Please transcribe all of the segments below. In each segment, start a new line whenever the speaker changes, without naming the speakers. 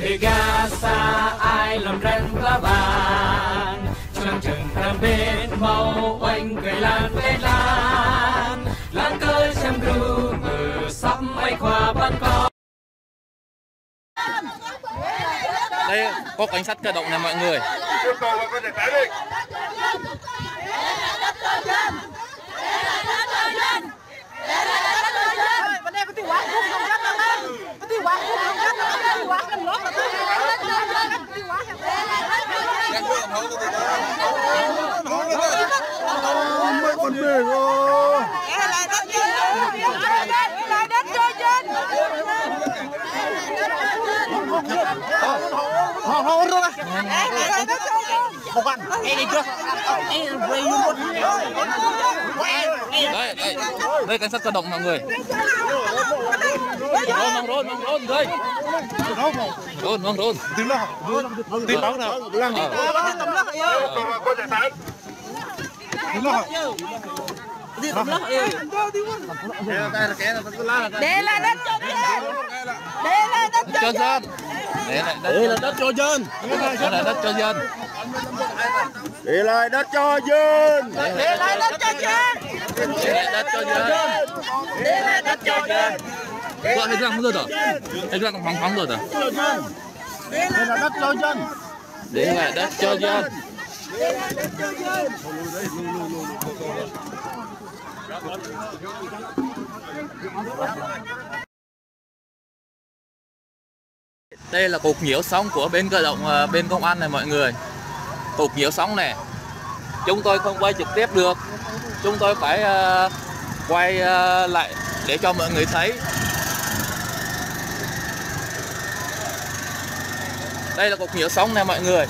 người ga xa ai làm răng lá vàng trong trường đam bên màu oanh cười lan lên lan cơi xem ru mờ sắp bay qua ban con.
Đây có cảnh sát cơ động này mọi người.
Yêu cầu mọi người để tái định.
Con bể rồi. Không rồi. Một con. Em đi chưa? Em về luôn.
Đây cảnh sát cơ động mọi người. Rôn đây. Rôn.
Tiếng nào? Tiếng báo nào? Lăng.
Đây là đất cho dân. Đây là đất cho dân.
Đây là đất cho dân. Đây là đất cho dân.
Để lại đất cho dân.
Để lại đất cho dân.
Để lại đất cho dân.
Để lại đất cho dân.
Gọi hết răng rồi. Hết răng phóng rồi.
Để lại đất cho dân.
Để lại đất cho dân. Đây là cục nhiễu sóng của bên cơ động, bên công an này mọi người. Cục nhiễu sóng này chúng tôi không quay trực tiếp được, chúng tôi phải quay lại để cho mọi người thấy. Đây là cục nhiễu sóng này mọi người.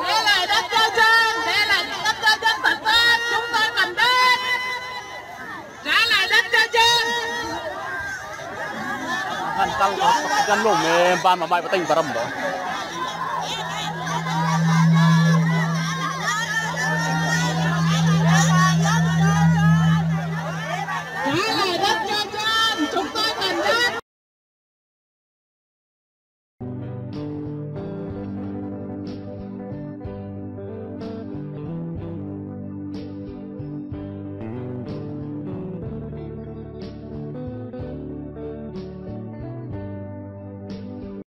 Đây là đất cho dân. Đây là đất cho dân thật tốt. Chúng tôi cần đất. Trả lại đất cho dân.
Kan kang kan lom ban ma mai pateng param do.